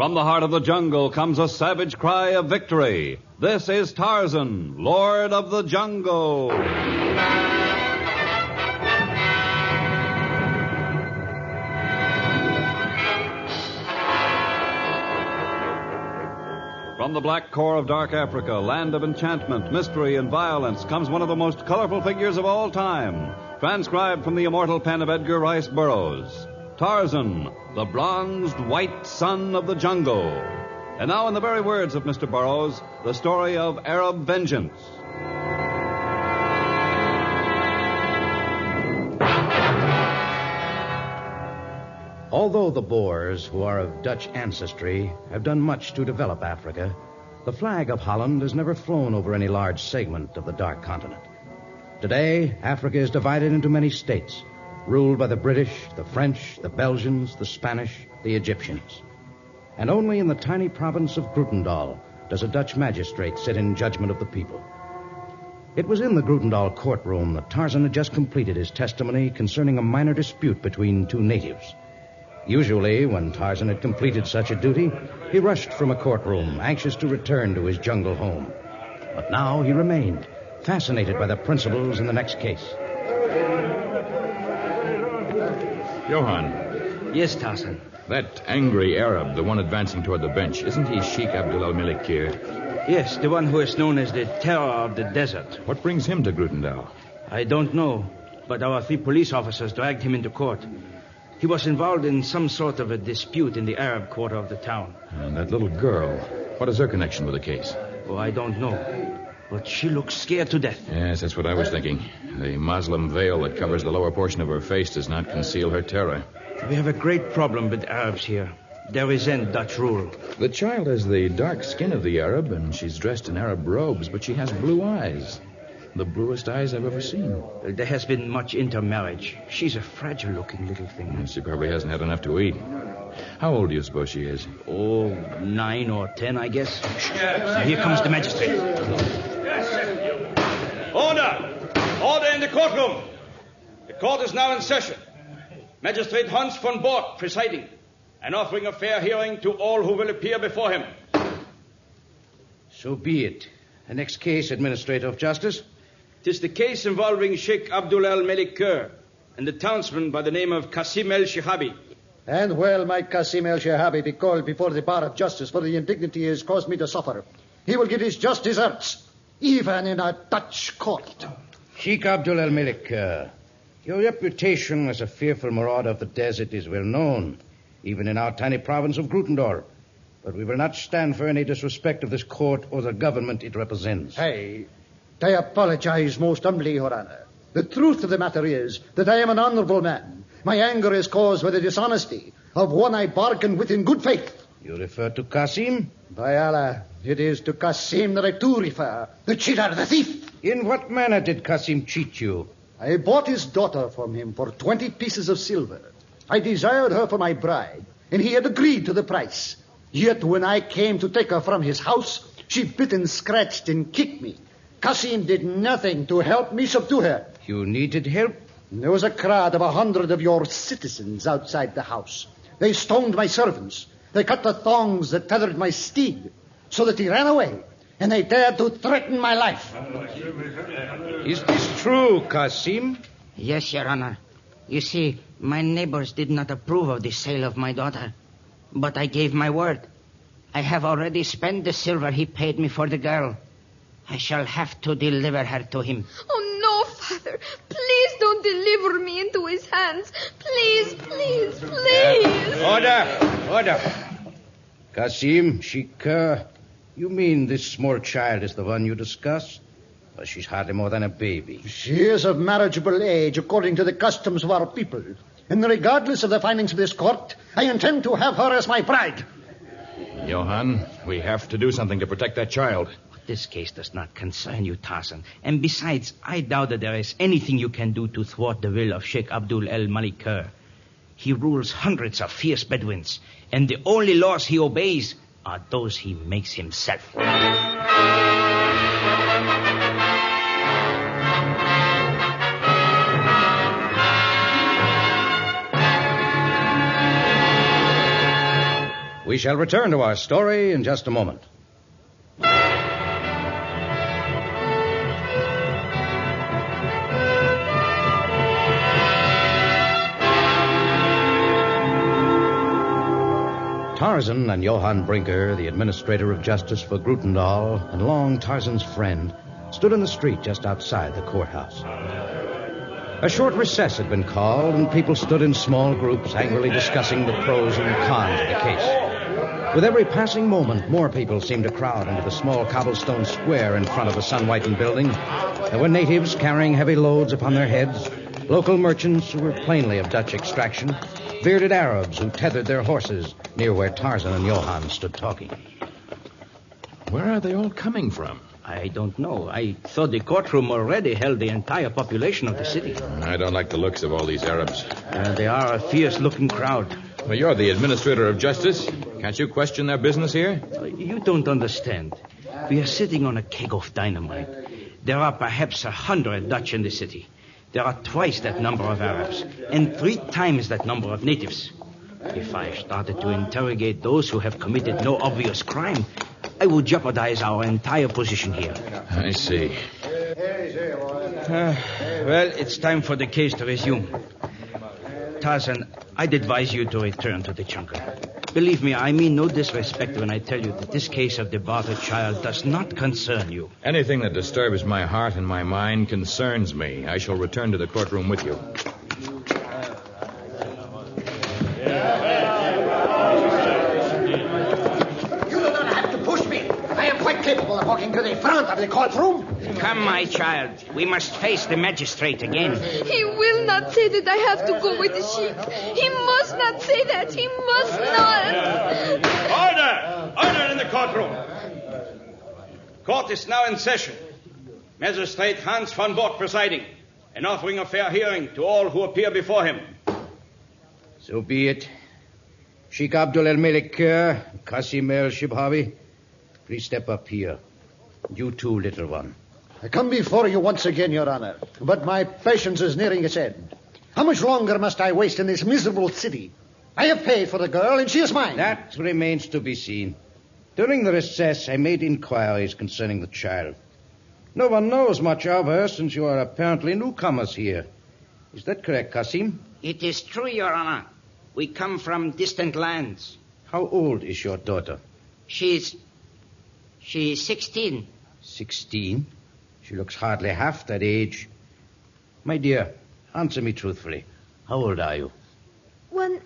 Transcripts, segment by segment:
From the heart of the jungle comes a savage cry of victory. This is Tarzan, Lord of the Jungle. From the black core of dark Africa, land of enchantment, mystery, and violence, comes one of the most colorful figures of all time, transcribed from the immortal pen of Edgar Rice Burroughs. Tarzan, the bronzed white son of the jungle. And now, in the very words of Mr. Burroughs, the story of Arab vengeance. Although the Boers, who are of Dutch ancestry, have done much to develop Africa, the flag of Holland has never flown over any large segment of the dark continent. Today, Africa is divided into many states, ruled by the British, the French, the Belgians, the Spanish, the Egyptians. And only in the tiny province of Grootendal does a Dutch magistrate sit in judgment of the people. It was in the Grootendal courtroom that Tarzan had just completed his testimony concerning a minor dispute between two natives. Usually, when Tarzan had completed such a duty, he rushed from a courtroom, anxious to return to his jungle home. But now he remained, fascinated by the principals in the next case. Johann. Yes, Tarzan. That angry Arab, the one advancing toward the bench, isn't he Sheikh Abdul al-Malikir? Yes, the one who is known as the Terror of the Desert. What brings him to Grootendal? I don't know, but our 3 police officers dragged him into court. He was involved in some sort of a dispute in the Arab quarter of the town. And that little girl, what is her connection with the case? Oh, I don't know. But she looks scared to death. Yes, that's what I was thinking. The Muslim veil that covers the lower portion of her face does not conceal her terror. We have a great problem with Arabs here. They resent Dutch rule. The child has the dark skin of the Arab, and she's dressed in Arab robes, but she has blue eyes. The bluest eyes I've ever seen. There has been much intermarriage. She's a fragile-looking little thing. She probably hasn't had enough to eat. How old do you suppose she is? Oh, 9 or 10, I guess. Here comes the magistrate. Order in the courtroom. The court is now in session. Magistrate Hans von Borg presiding and offering a fair hearing to all who will appear before him. So be it. The next case, Administrator of Justice. 'Tis the case involving Sheikh Abdul al-Malikir and the townsman by the name of Qasim el-Shihabi. And well might Qasim el-Shihabi be called before the bar of justice for the indignity he has caused me to suffer. He will get his just deserts, even in a Dutch court. Sheikh Abdul al-Malikir, your reputation as a fearful marauder of the desert is well known, even in our tiny province of Grootendal. But we will not stand for any disrespect of this court or the government it represents. Hey, I apologize most humbly, Your Honor. The truth of the matter is that I am an honorable man. My anger is caused by the dishonesty of one I bargained with in good faith. You refer to Qasim? By Allah, it is to Qasim that I do refer, the cheater, the thief. In what manner did Qasim cheat you? I bought his daughter from him for 20 pieces of silver. I desired her for my bride, and he had agreed to the price. Yet when I came to take her from his house, she bit and scratched and kicked me. Qasim did nothing to help me subdue her. You needed help? There was a crowd of 100 of your citizens outside the house. They stoned my servants. They cut the thongs that tethered my steed so that he ran away, and they dared to threaten my life. Is this true, Qasim? Yes, Your Honor. You see, my neighbors did not approve of the sale of my daughter. But I gave my word. I have already spent the silver he paid me for the girl. I shall have to deliver her to him. Oh, no, Father. Please don't deliver me into his hands. Please, please, please. Order. Qasim, Sheikh, you mean this small child is the one you discuss? Well, she's hardly more than a baby. She is of marriageable age according to the customs of our people. And regardless of the findings of this court, I intend to have her as my bride. Johann, we have to do something to protect that child. This case does not concern you, Tarzan. And besides, I doubt that there is anything you can do to thwart the will of Sheikh Abdul al-Malikir. He rules hundreds of fierce Bedouins, and the only laws he obeys are those he makes himself. We shall return to our story in just a moment. Tarzan and Johann Brinker, the administrator of justice for Grutendal, and long Tarzan's friend, stood in the street just outside the courthouse. A short recess had been called, and people stood in small groups angrily discussing the pros and cons of the case. With every passing moment, more people seemed to crowd into the small cobblestone square in front of the sun-whitened building. There were natives carrying heavy loads upon their heads, local merchants who were plainly of Dutch extraction, bearded Arabs who tethered their horses near where Tarzan and Johann stood talking. Where are they all coming from? I don't know. I thought the courtroom already held the entire population of the city. I don't like the looks of all these Arabs. They are a fierce-looking crowd. Well, you're the administrator of justice. Can't you question their business here? You don't understand. We are sitting on a keg of dynamite. There are perhaps 100 Dutch in the city. There are twice that number of Arabs, and 3 times that number of natives. If I started to interrogate those who have committed no obvious crime, I would jeopardize our entire position here. I see. Well, it's time for the case to resume. Tarzan, I'd advise you to return to the jungle. Believe me, I mean no disrespect when I tell you that this case of the bartered child does not concern you. Anything that disturbs my heart and my mind concerns me. I shall return to the courtroom with you. You don't have to push me. I am quite capable of walking to the front of the courtroom. Come, my child. We must face the magistrate again. He will not say that I have to go with the sheik. He must not say that. He must not. Order! Order in the courtroom. Court is now in session. Magistrate Hans von Bork presiding and offering a fair hearing to all who appear before him. So be it. Sheikh Abdul El-Malik Kerr, Qasim El-Shibhawi, please step up here. You too, little one. I come before you once again, Your Honor, but my patience is nearing its end. How much longer must I waste in this miserable city? I have paid for the girl, and she is mine. That remains to be seen. During the recess, I made inquiries concerning the child. No one knows much of her, since you are apparently newcomers here. Is that correct, Qasim? It is true, Your Honor. We come from distant lands. How old is your daughter? She's 16. 16? She looks hardly half that age. My dear, answer me truthfully. How old are you? One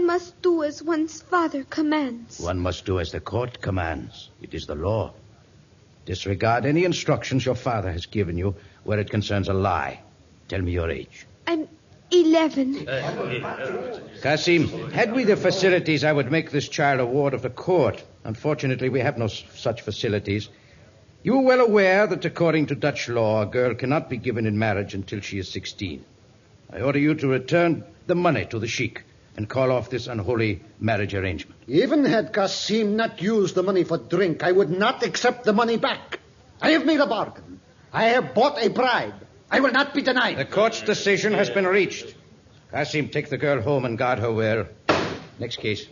must do as one's father commands. One must do as the court commands. It is the law. Disregard any instructions your father has given you where it concerns a lie. Tell me your age. I'm 11. Qasim, had we the facilities, I would make this child a ward of the court. Unfortunately, we have no such facilities. You are well aware that according to Dutch law, a girl cannot be given in marriage until she is 16. I order you to return the money to the sheik and call off this unholy marriage arrangement. Even had Qasim not used the money for drink, I would not accept the money back. I have made a bargain. I have bought a bride. I will not be denied. The court's decision has been reached. Qasim, take the girl home and guard her well. Next case.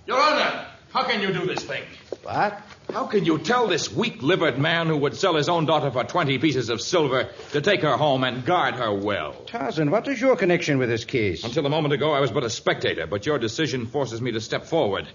Your Honor, how can you do this thing? What? How can you tell this weak-livered man who would sell his own daughter for 20 pieces of silver to take her home and guard her well? Tarzan, what is your connection with this case? Until a moment ago, I was but a spectator, but your decision forces me to step forward.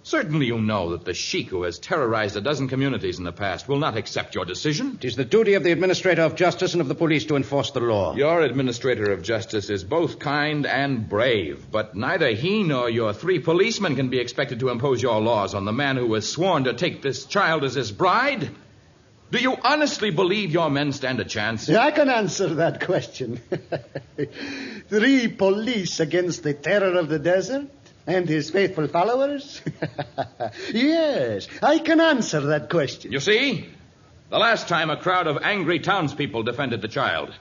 Certainly you know that the sheik who has terrorized a dozen communities in the past will not accept your decision. It is the duty of the administrator of justice and of the police to enforce the law. Your administrator of justice is both kind and brave, but neither he nor your 3 policemen can be expected to impose your laws on the man who has sworn to take this child as his bride. Do you honestly believe your men stand a chance? Yeah, I can answer that question. 3 police against the terror of the desert? And his faithful followers? Yes, I can answer that question. You see? The last time a crowd of angry townspeople defended the child.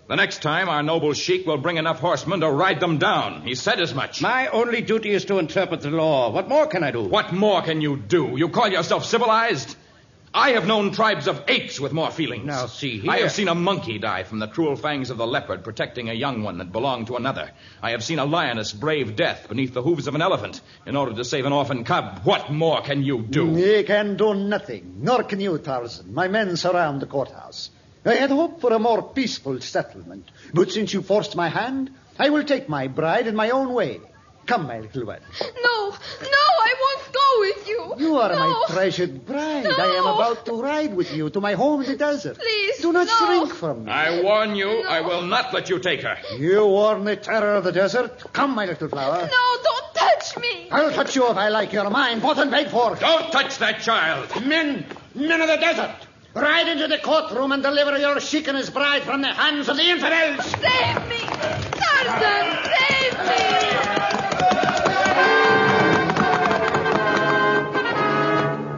The next time our noble sheik will bring enough horsemen to ride them down. He said as much. My only duty is to interpret the law. What more can I do? What more can you do? You call yourself civilized? I have known tribes of apes with more feelings. Now, see here. I have seen a monkey die from the cruel fangs of the leopard protecting a young one that belonged to another. I have seen a lioness brave death beneath the hooves of an elephant in order to save an orphan cub. What more can you do? Ye can do nothing, nor can you, Tarzan. My men surround the courthouse. I had hoped for a more peaceful settlement, but since you forced my hand, I will take my bride in my own way. Come, my little one. No, I won't go with you. You are No. my treasured bride. No. I am about to ride with you to my home in the desert. Please, do not no. shrink from me. I warn you, I will not let you take her. You warn the terror of the desert? Come, my little flower. No, don't touch me. I'll touch you if I like your mind. Bought and paid for. Don't touch that child. Men of the desert, ride into the courtroom and deliver your sheik and his bride from the hands of the infidels. Save me. Tarzan, save me.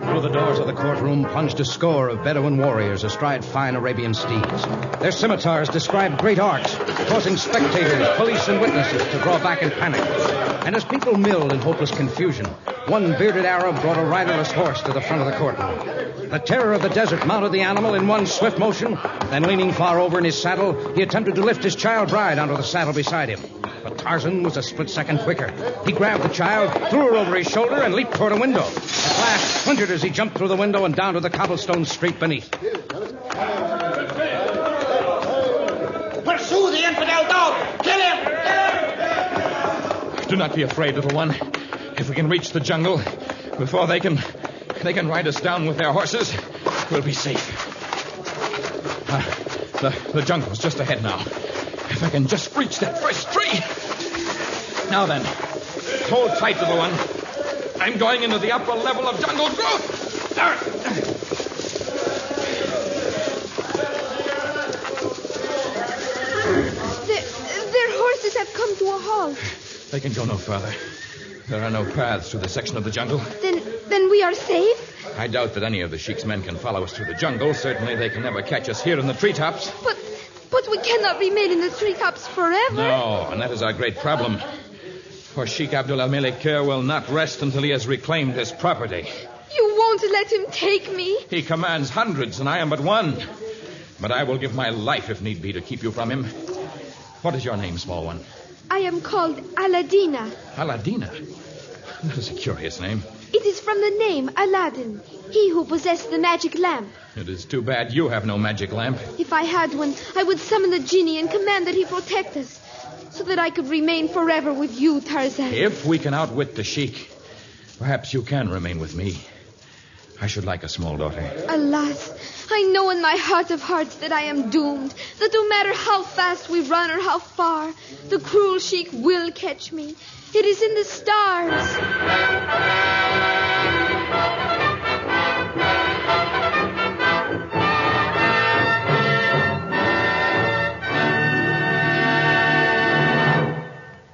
Through the doors of the courtroom plunged a score of Bedouin warriors astride fine Arabian steeds. Their scimitars described great arcs, causing spectators, police, and witnesses to draw back in panic. And as people milled in hopeless confusion, one bearded Arab brought a riderless horse to the front of the courtroom. The terror of the desert mounted the animal in one swift motion. Then, leaning far over in his saddle, he attempted to lift his child bride onto the saddle beside him. But Tarzan was a split second quicker. He grabbed the child, threw her over his shoulder, and leaped toward a window. At last, splintered as he jumped through the window and down to the cobblestone street beneath. Pursue the infidel dog. Kill him. Do not be afraid, little one. If we can reach the jungle before they can ride us down with their horses, we'll be safe. The jungle's just ahead now. If I can just reach that first tree. Now then, hold tight, little one. I'm going into the upper level of jungle growth. Their horses have come to a halt. They can go no further. There are no paths through this section of the jungle. Then we are safe? I doubt that any of the Sheik's men can follow us through the jungle. Certainly they can never catch us here in the treetops. But we cannot remain in the treetops forever. No, and that is our great problem. For Sheik Abdul al-Malik Kher will not rest until he has reclaimed his property. You won't let him take me. He commands hundreds, and I am but one. But I will give my life, if need be, to keep you from him. What is your name, small one? I am called Aladina. Aladina? That is a curious name. It is from the name Aladdin, he who possessed the magic lamp. It is too bad you have no magic lamp. If I had one, I would summon the genie and command that he protect us, so that I could remain forever with you, Tarzan. If we can outwit the Sheik, perhaps you can remain with me. I should like a small daughter. Alas, I know in my heart of hearts that I am doomed, that no matter how fast we run or how far, the cruel Sheik will catch me. It is in the stars.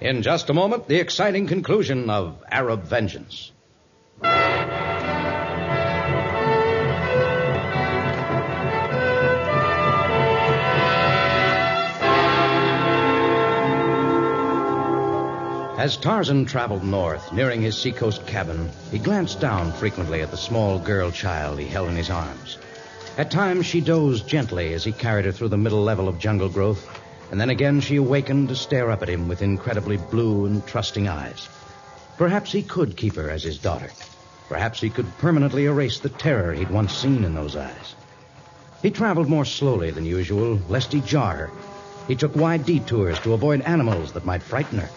In just a moment, the exciting conclusion of Arab Vengeance. As Tarzan traveled north, nearing his seacoast cabin, he glanced down frequently at the small girl child he held in his arms. At times, she dozed gently as he carried her through the middle level of jungle growth, and then again she awakened to stare up at him with incredibly blue and trusting eyes. Perhaps he could keep her as his daughter. Perhaps he could permanently erase the terror he'd once seen in those eyes. He traveled more slowly than usual, lest he jar her. He took wide detours to avoid animals that might frighten her.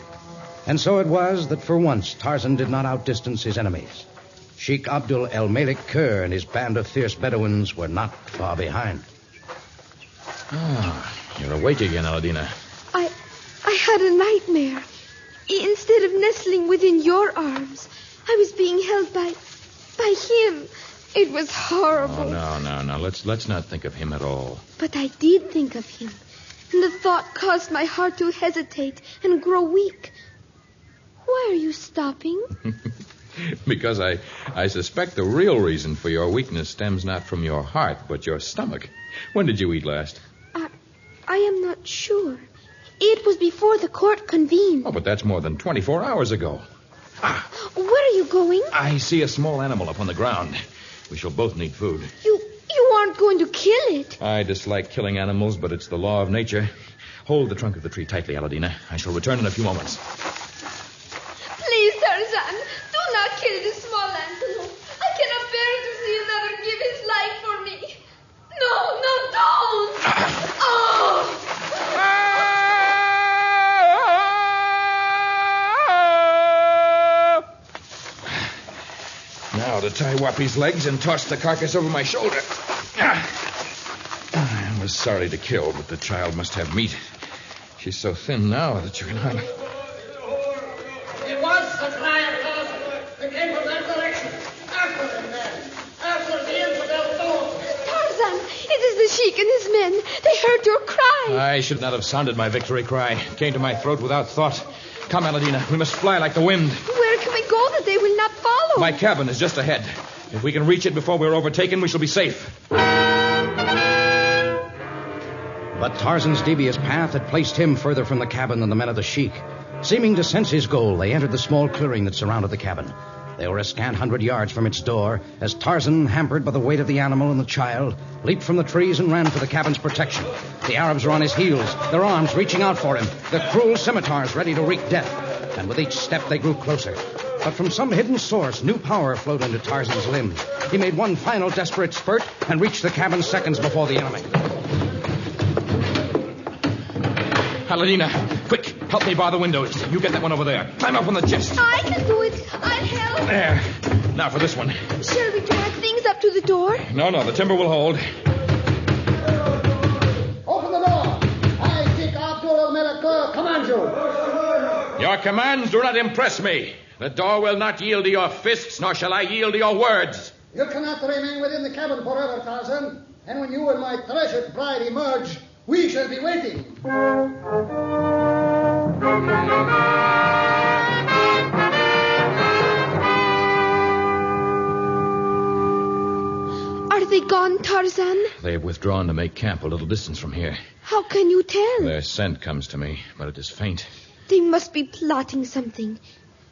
And so it was that for once Tarzan did not outdistance his enemies. Sheik Abdul al-Malik Kher and his band of fierce Bedouins were not far behind. You're awake again, Aladina. I had a nightmare. Instead of nestling within your arms, I was being held by him. It was horrible. Oh, no. Let's not think of him at all. But I did think of him, and the thought caused my heart to hesitate and grow weak. Why are you stopping? Because I suspect the real reason for your weakness stems not from your heart, but your stomach. When did you eat last? I am not sure. It was before the court convened. Oh, but that's more than 24 hours ago. Where are you going? I see a small animal up on the ground. We shall both need food. You aren't going to kill it. I dislike killing animals, but it's the law of nature. Hold the trunk of the tree tightly, Aladina. I shall return in a few moments. Please, Tarzan, do not kill this small antelope. I cannot bear to see another give his life for me. No, don't. Oh! Now to tie Wappy's legs and toss the carcass over my shoulder. I was sorry to kill, but the child must have meat. She's so thin now that you can hardly... It was the cry of Tarzan. They came from that direction. After them, then. After the infidel dog. Tarzan, it is the Sheik and his men. They heard your cry. I should not have sounded my victory cry. It came to my throat without thought. Come, Aladina, we must fly like the wind. Where can we go that they will not follow? My cabin is just ahead. If we can reach it before we're overtaken, we shall be safe. But Tarzan's devious path had placed him further from the cabin than the men of the Sheik. Seeming to sense his goal, they entered the small clearing that surrounded the cabin. They were a scant 100 yards from its door as Tarzan, hampered by the weight of the animal and the child, leaped from the trees and ran for the cabin's protection. The Arabs were on his heels, their arms reaching out for him, their cruel scimitars ready to wreak death. And with each step they grew closer. But from some hidden source, new power flowed into Tarzan's limbs. He made one final desperate spurt and reached the cabin seconds before the enemy. Aladina, quick, help me bar the windows. You get that one over there. Climb up on the chest. I can do it. I'll help. There. Now for this one. Shall we drag things up to the door? No, the timber will hold. Open the door. I think Abdul al-Malakir command you. Your commands do not impress me. The door will not yield to your fists, nor shall I yield to your words. You cannot remain within the cabin forever, Tarzan. And when you and my treasured bride emerge, we shall be waiting. Are they gone, Tarzan? They have withdrawn to make camp a little distance from here. How can you tell? Their scent comes to me, but it is faint. They must be plotting something.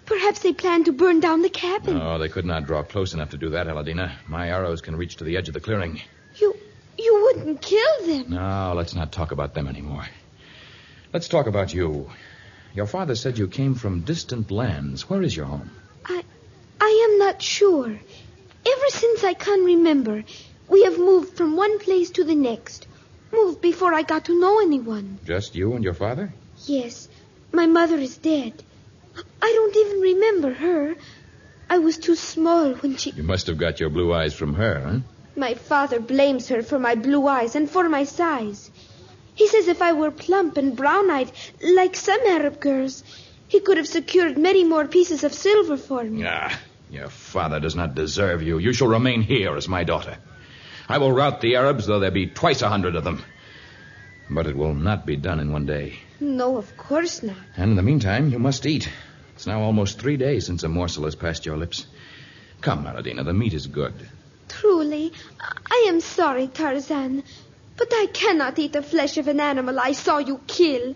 Perhaps they plan to burn down the cabin. No, they could not draw close enough to do that, Aladina. My arrows can reach to the edge of the clearing. You wouldn't kill them. No, let's not talk about them anymore. Let's talk about you. Your father said you came from distant lands. Where is your home? I am not sure. Ever since I can remember, we have moved from one place to the next. Moved before I got to know anyone. Just you and your father? Yes. My mother is dead. I don't even remember her. I was too small when she... You must have got your blue eyes from her, huh? My father blames her for my blue eyes and for my size. He says if I were plump and brown-eyed, like some Arab girls, he could have secured many more pieces of silver for me. Ah, your father does not deserve you. You shall remain here as my daughter. I will rout the Arabs, though there be twice 100 of them. But it will not be done in one day. No, of course not. And in the meantime, you must eat. It's now almost 3 days since a morsel has passed your lips. Come, Aladina, the meat is good. Truly, I am sorry, Tarzan, but I cannot eat the flesh of an animal I saw you kill.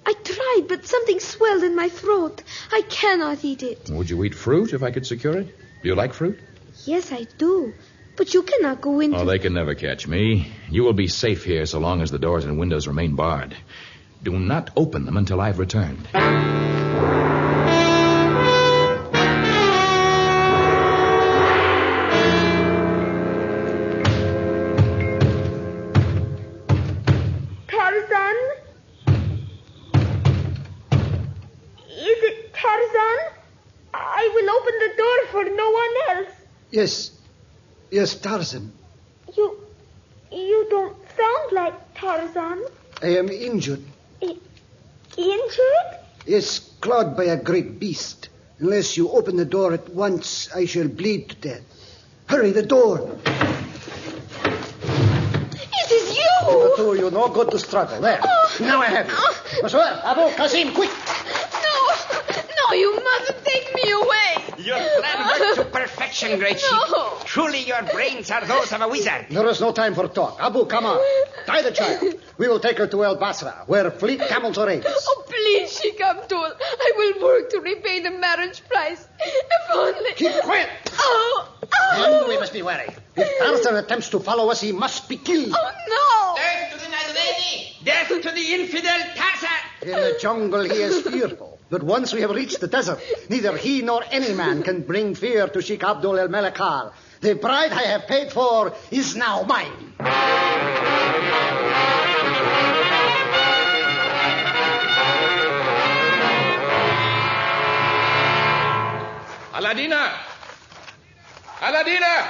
I tried, but something swelled in my throat. I cannot eat it. Would you eat fruit if I could secure it? Do you like fruit? Yes, I do. But you cannot go into... Oh, they can never catch me. You will be safe here so long as the doors and windows remain barred. Do not open them until I've returned. Yes, Tarzan. You don't sound like Tarzan. I am injured. Injured? Yes, clawed by a great beast. Unless you open the door at once, I shall bleed to death. Hurry, the door. It is you! The two of you, no good to struggle. There. Oh. Now I have you. Monsieur, Abu Qasim, quick. No, you mustn't take me away. Your plan worked to perfection, great Sheik. No. Truly, your brains are those of a wizard. There is no time for talk. Abu, come on. Tie the child. We will take her to El Basra, where fleet camels are raised. Oh, please, Sheik Abdul. I will work to repay the marriage price. If only... Keep quiet. Oh. Then we must be wary. If Tarzan attempts to follow us, he must be killed. Oh, Death to the Nazarene! Death to the infidel Tarzan! In the jungle, he is fearful. But once we have reached the desert, neither he nor any man can bring fear to Sheikh Abdul El Malakal. The bride I have paid for is now mine. Aladina! Aladina!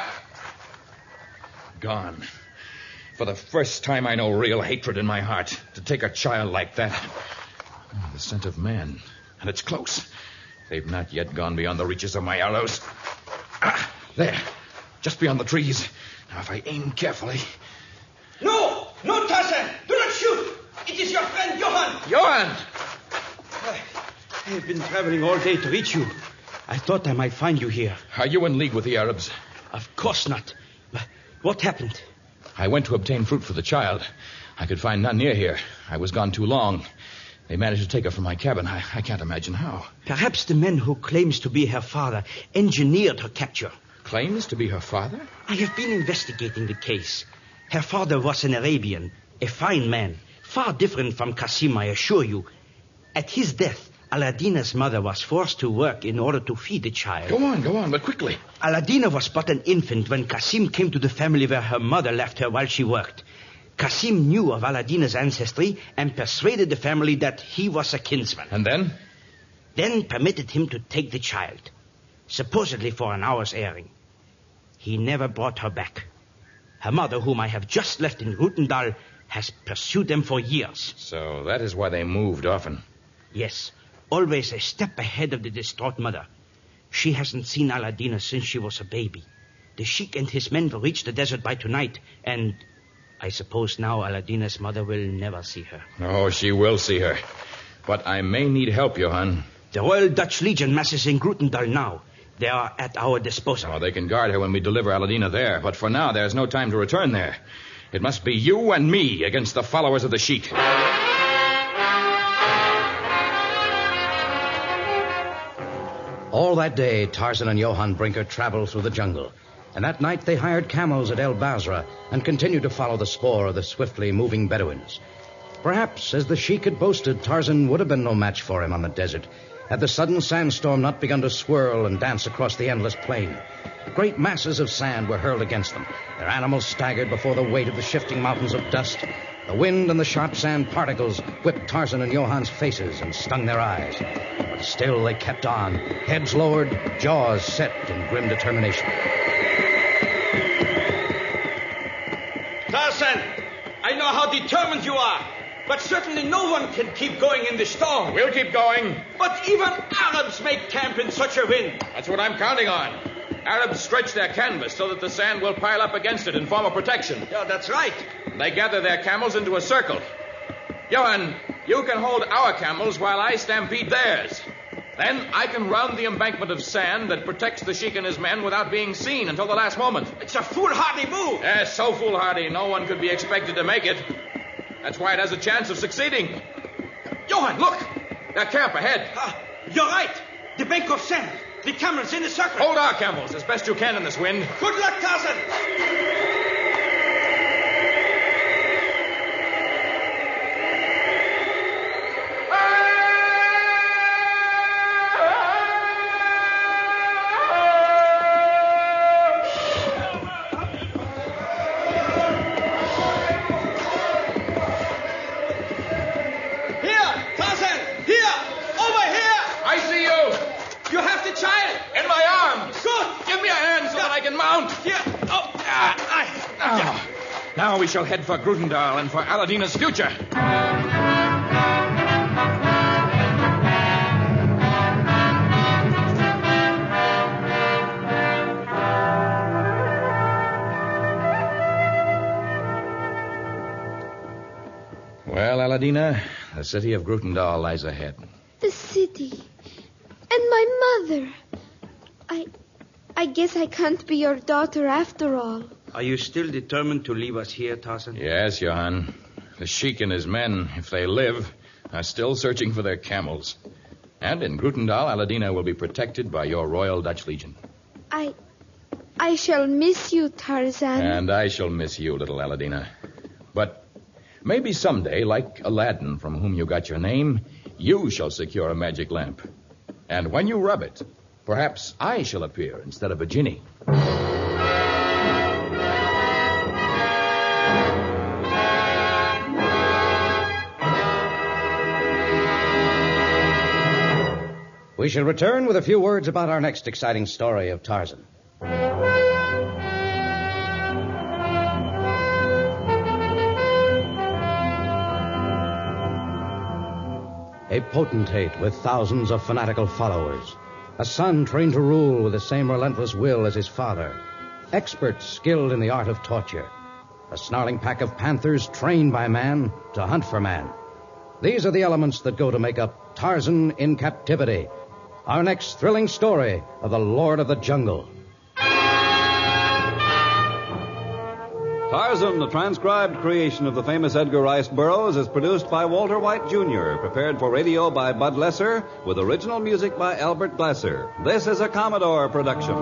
Gone. For the first time, I know real hatred in my heart. To take a child like that. Oh, the scent of man. And it's close. They've not yet gone beyond the reaches of my arrows. Ah, there. Just beyond the trees. Now, if I aim carefully... No! No, Tarzan! Do not shoot! It is your friend, Johann! Johann! I have been traveling all day to reach you. I thought I might find you here. Are you in league with the Arabs? Of course not. But what happened? I went to obtain fruit for the child. I could find none near here. I was gone too long. They managed to take her from my cabin. I can't imagine how. Perhaps the man who claims to be her father engineered her capture. Claims to be her father? I have been investigating the case. Her father was an Arabian, a fine man, far different from Qasim, I assure you. At his death, Aladina's mother was forced to work in order to feed the child. Go on, but quickly. Aladina was but an infant when Qasim came to the family where her mother left her while she worked. Qasim knew of Aladina's ancestry and persuaded the family that he was a kinsman. And then? Then permitted him to take the child, supposedly for an hour's airing. He never brought her back. Her mother, whom I have just left in Rutendal, has pursued them for years. So that is why they moved often. Yes, always a step ahead of the distraught mother. She hasn't seen Aladina since she was a baby. The sheik and his men will reach the desert by tonight, and I suppose now Aladina's mother will never see her. Oh, she will see her. But I may need help, Johann. The Royal Dutch Legion masses in Grutendal now. They are at our disposal. Oh, they can guard her when we deliver Aladina there. But for now, there's no time to return there. It must be you and me against the followers of the sheik. All that day, Tarzan and Johann Brinker traveled through the jungle. And that night, they hired camels at El Basra and continued to follow the spoor of the swiftly moving Bedouins. Perhaps, as the sheik had boasted, Tarzan would have been no match for him on the desert, had the sudden sandstorm not begun to swirl and dance across the endless plain. Great masses of sand were hurled against them. Their animals staggered before the weight of the shifting mountains of dust. The wind and the sharp sand particles whipped Tarzan and Johann's faces and stung their eyes. But still they kept on, heads lowered, jaws set in grim determination. Tarzan, I know how determined you are, but certainly no one can keep going in the storm. We'll keep going. But even Arabs make camp in such a wind. That's what I'm counting on. Arabs stretch their canvas so that the sand will pile up against it and form a protection. Yeah, that's right. They gather their camels into a circle. Johann, you can hold our camels while I stampede theirs. Then I can round the embankment of sand that protects the sheik and his men without being seen until the last moment. It's a foolhardy move. Yes, so foolhardy, no one could be expected to make it. That's why it has a chance of succeeding. Johann, look! Their camp ahead. You're right. The bank of sand. The camels in the circle. Hold our camels as best you can in this wind. Good luck, Tarzan. Now we shall head for Grutendal and for Aladina's future. Well, Aladina, the city of Grutendal lies ahead. The city. And my mother. I guess I can't be your daughter after all. Are you still determined to leave us here, Tarzan? Yes, Johann. The sheik and his men, if they live, are still searching for their camels. And in Grutendal, Aladina will be protected by your Royal Dutch Legion. I I shall miss you, Tarzan. And I shall miss you, little Aladina. But maybe someday, like Aladdin, from whom you got your name, you shall secure a magic lamp. And when you rub it, perhaps I shall appear instead of a genie. We shall return with a few words about our next exciting story of Tarzan. A potentate with thousands of fanatical followers. A son trained to rule with the same relentless will as his father. Experts skilled in the art of torture. A snarling pack of panthers trained by man to hunt for man. These are the elements that go to make up Tarzan in Captivity, our next thrilling story of the Lord of the Jungle. Tarzan, the transcribed creation of the famous Edgar Rice Burroughs, is produced by Walter White, Jr., prepared for radio by Bud Lesser, with original music by Albert Glasser. This is a Commodore production.